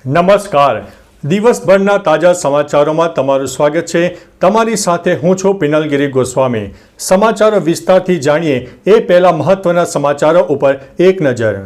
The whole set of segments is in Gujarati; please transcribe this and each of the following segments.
નમસ્કાર. દિવસભરના તાજા સમાચારોમાં તમારું સ્વાગત છે. તમારી સાથે હું છું પિનલગીરી ગોસ્વામી. સમાચારો વિસ્તારથી જાણીએ એ પહેલા મહત્વના સમાચારો ઉપર એક નજર.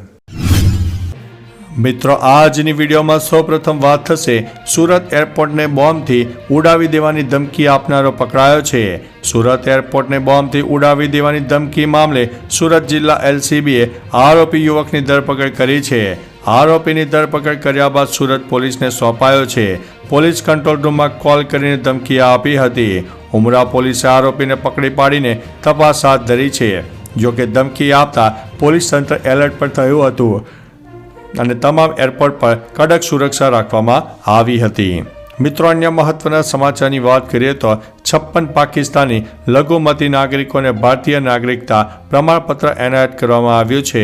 મિત્રો, આજની વિડીયોમાં સૌપ્રથમ વાત થશે સુરત એરપોર્ટને બોમ્બથી ઉડાવી દેવાની ધમકી આપનારો પકડાયો છે. સુરત એરપોર્ટને બોમ્બથી ઉડાવી દેવાની ધમકી મામલે સુરત જિલ્લા એલસીબીએ આરોપી યુવકની ધરપકડ કરી છે. આરોપીની ધરપકડ કર્યા બાદ સુરત પોલીસને સોંપાયો છે. પોલીસ કંટ્રોલ રૂમમાં કોલ કરીને ધમકી આપી હતી. ઉમરા પોલીસે આરોપીને પકડી પાડીને તપાસ હાથ ધરી છે. જોકે ધમકી આપતા પોલીસ તંત્ર એલર્ટ પર થયું હતું અને તમામ એરપોર્ટ પર કડક સુરક્ષા રાખવામાં આવી હતી. મિત્રો, અન્ય મહત્વના સમાચારની વાત કરીએ તો 56 પાકિસ્તાની લઘુમતી નાગરિકોને ભારતીય નાગરિકતા પ્રમાણપત્ર એનાયત કરવામાં આવ્યું છે.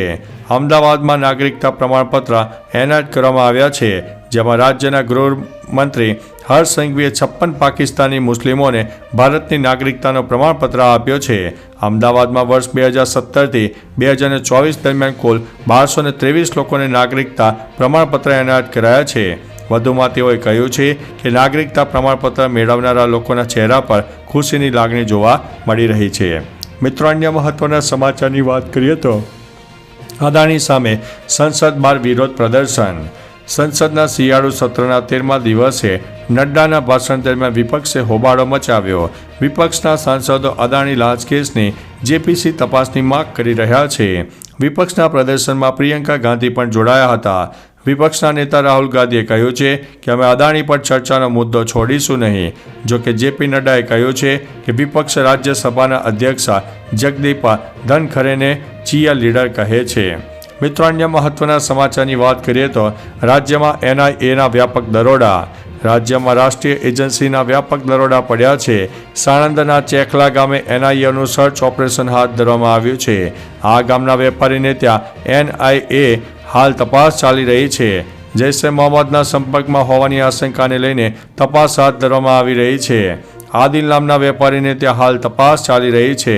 અમદાવાદમાં નાગરિકતા પ્રમાણપત્ર એનાયત કરવામાં આવ્યા છે, જેમાં રાજ્યના ગૃહમંત્રી હર્ષ સંઘવીએ 56 પાકિસ્તાની મુસ્લિમોને ભારતની નાગરિકતાનો પ્રમાણપત્ર આપ્યો છે. અમદાવાદમાં વર્ષ 2017થી 2024 દરમિયાન કુલ 1223 લોકોને નાગરિકતા પ્રમાણપત્ર એનાયત કરાયા છે. વધુમાં તેઓએ કહ્યું છે કે નાગરિકતા પ્રમાણપત્ર મેળવનારા લોકોના ચહેરા પર ખુશીની લાગણી જોવા મળી રહી છે. મિત્રો, અન્ય મહત્વના સમાચારની વાત કરીએ તો અદાણી સામે સંસદ બહાર વિરોધ પ્રદર્શન. સંસદના શિયાળુ સત્રના 13મા દિવસે નડ્ડાના ભાષણ દરમિયાન વિપક્ષે હોબાળો મચાવ્યો. વિપક્ષના સાંસદો અદાણી લાંચ કેસની જેપીસી તપાસની માંગ કરી રહ્યા છે. વિપક્ષના પ્રદર્શનમાં પ્રિયંકા ગાંધી પણ જોડાયા હતા. વિપક્ષના નેતા રાહુલ ગાંધીએ કહ્યું છે કે અમે અદાણી પર ચર્ચાનો મુદ્દો છોડીશું નહીં. જોકે જેપી નડ્ડાએ કહ્યું છે કે વિપક્ષ રાજ્યસભાના અધ્યક્ષ જગદીપ ધનખરેને ચીયા લીડર કહે છે. મિત્રો, અન્ય મહત્વના સમાચારની વાત કરીએ તો રાજ્યમાં એનઆઈએના વ્યાપક દરોડા. રાજ્યમાં રાષ્ટ્રીય એજન્સીના વ્યાપક દરોડા પડ્યા છે. સાણંદના ચેખલા ગામે એનઆઈએનું સર્ચ ઓપરેશન હાથ ધરવામાં આવ્યું છે. આ ગામના વેપારીને ત્યાં એનઆઈએ હાલ તપાસ ચાલી રહી છે. જૈશે મોહમ્મદના સંપર્કમાં હોવાની આશંકાને લઈને તપાસ હાથ ધરવામાં આવી રહી છે. આદિલ નામના વેપારીને ત્યાં હાલ તપાસ ચાલી રહી છે.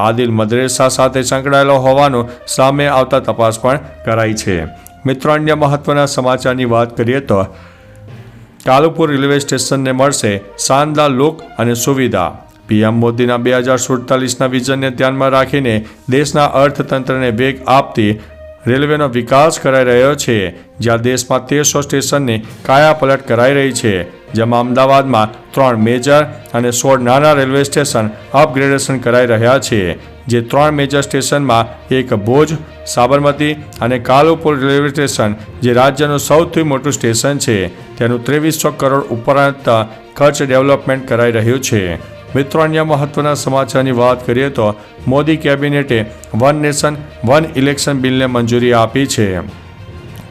આદિલ મદ્રેસા સાથે સંકળાયેલો હોવાનું સામે આવતા તપાસ પણ કરાઈ છે. મિત્રો, અન્ય મહત્વના સમાચારની વાત કરીએ તો કાલુપુર રેલવે સ્ટેશનને મળશે શાનદાર લુક અને સુવિધા. પીએમ મોદીના 2047ના વિઝનને ધ્યાનમાં રાખીને દેશના અર્થતંત્રને વેગ આપતી રેલવેનો વિકાસ કરાઈ રહ્યો છે, જ્યાં દેશમાં 1300 સ્ટેશનની કાયાપલટ કરાઈ રહી છે, જેમાં અમદાવાદમાં 3 મેજર અને 16 નાના રેલવે સ્ટેશન અપગ્રેડેશન કરાઈ રહ્યા છે. જે 3 મેજર સ્ટેશનમાં એક ભુજ, સાબરમતી અને કાલુપુર રેલવે સ્ટેશન, જે રાજ્યનું સૌથી મોટું સ્ટેશન છે, તેનું 2300 કરોડ ઉપરાંત ખર્ચ ડેવલપમેન્ટ કરાઈ રહ્યું છે. મિત્રો, અન્ય મહત્વના સમાચારની વાત કરીએ તો મોદી કેબિનેટે વન નેશન વન ઇલેક્શન બિલને મંજૂરી આપી છે.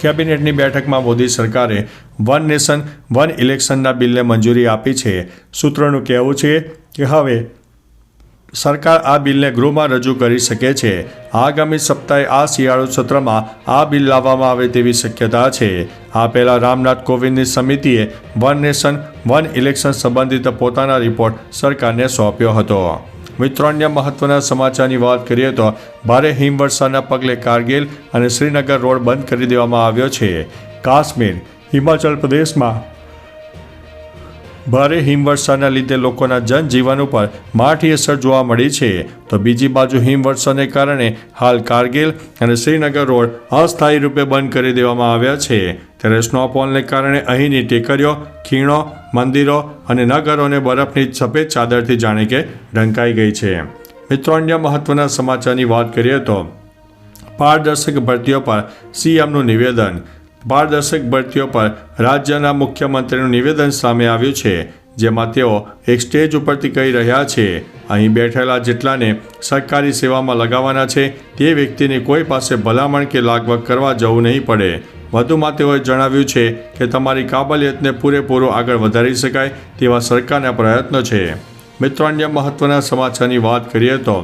કેબિનેટની બેઠકમાં મોદી સરકારે વન નેશન વન ઇલેક્શનના બિલને મંજૂરી આપી છે. સૂત્રોનું કહેવું છે કે હવે સરકાર આ બિલને ગૃહમાં રજૂ કરી શકે છે. આગામી સપ્તાહે આ શિયાળુ સત્રમાં આ બિલ લાવવામાં આવે તેવી શક્યતા છે. આ પહેલાં રામનાથ કોવિંદની સમિતિએ વન નેશન વન ઇલેક્શન સંબંધિત પોતાના રિપોર્ટ સરકારને સોંપ્યો હતો. મિત્રો, અન્ય મહત્વના સમાચારની વાત કરીએ તો ભારે હિમવર્ષાના પગલે કારગિલ અને શ્રીનગર રોડ બંધ કરી દેવામાં આવ્યો છે. કાશ્મીર, હિમાચલ પ્રદેશમાં ભારે હિમવર્ષાના લીધે લોકોના જનજીવન ઉપર માઠી અસર જોવા મળી છે. તો બીજી બાજુ હિમવર્ષાને કારણે હાલ કારગિલ અને શ્રીનગર રોડ અસ્થાયી રૂપે બંધ કરી દેવામાં આવ્યા છે. ત્યારે સ્નોફોલને કારણે અહીંની ટેકરીઓ, ખીણો, મંદિરો અને નગરોને બરફની સફેદ ચાદરથી જાણે કે ઢંકાઈ ગઈ છે. મિત્રો, અન્ય મહત્વના સમાચારની વાત કરીએ તો પારદર્શક ભરતીઓ પર સીએમનું નિવેદન. પારદર્શક ભરતીઓ પર રાજ્યના મુખ્યમંત્રીનું નિવેદન સામે આવ્યું છે, જેમાં તેઓ એક સ્ટેજ ઉપરથી કહી રહ્યા છે અહીં બેઠેલા જેટલાને સરકારી સેવામાં લગાવવાના છે તે વ્યક્તિની કોઈ પાસે ભલામણ કે લાગવગ કરવા જવું નહીં પડે. વધુમાં તેઓએ જણાવ્યું છે કે તમારી કાબલિયતને પૂરેપૂરું આગળ વધારી શકાય તેવા સરકારના પ્રયત્નો છે. મિત્રો, અન્ય મહત્વના સમાચારની વાત કરીએ તો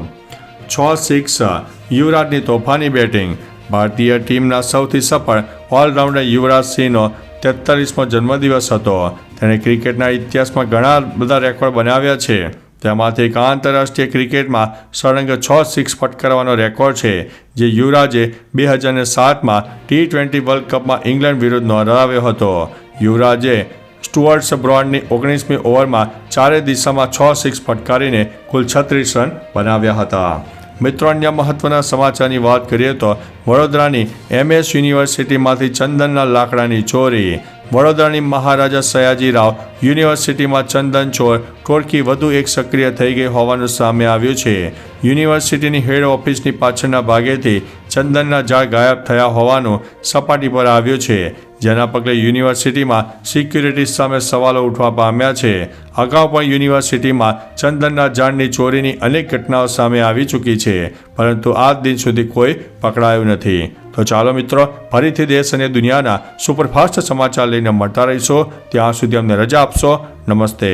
6-6 યુવરાજની તોફાની બેટિંગ. ભારતીય ટીમના સૌથી સફળ ઓલરાઉન્ડર યુવરાજ સિંહનો 43મો જન્મદિવસ હતો. તેણે ક્રિકેટના ઇતિહાસમાં ઘણા બધા રેકોર્ડ બનાવ્યા છે. તેમાંથી એક આંતરરાષ્ટ્રીય ક્રિકેટમાં સળંગ 6 સિક્સ ફટકારવાનો રેકોર્ડ છે, જે યુવરાજે 2007માં T20 વર્લ્ડ કપમાં ઇંગ્લેન્ડ વિરુદ્ધ નોંધાવ્યો હતો. યુવરાજે સ્ટુઅર્ટ્સ બ્રોડની 19મી ઓવરમાં ચારે દિશામાં 6 સિક્સ ફટકારીને કુલ 36 રન બનાવ્યા હતા. મિત્રો, અન્ય મહત્વના સમાચારની વાત કરીએ તો વડોદરાની MS યુનિવર્સિટીમાંથી ચંદનના લાકડાની ચોરી. વડોદરાની મહારાજા સયાજીરાવ યુનિવર્સિટીમાં ચંદન ચોર ટોળકી વધુ એક સક્રિય થઈ ગઈ હોવાનું સામે આવ્યું છે. યુનિવર્સિટીની હેડ ઓફિસની પાછળના ભાગેથી ચંદનના ઝાડ ગાયબ થયા હોવાનું સપાટી પર આવ્યું છે, જેના પગલે યુનિવર્સિટીમાં સિક્યુરિટી સામે સવાલો ઉઠવા પામ્યા છે. અગાઉ પણ યુનિવર્સિટીમાં ચંદનના ઝાડની ચોરીની અનેક ઘટનાઓ સામે આવી ચૂકી છે, પરંતુ આજ દિન સુધી કોઈ પકડાયું નથી. તો ચાલો મિત્રો, ફરીથી દેશ અને દુનિયાના સુપરફાસ્ટ સમાચાર લઈને મળતા રહીશો. ત્યાં સુધી અમને રજા આપશો. નમસ્તે.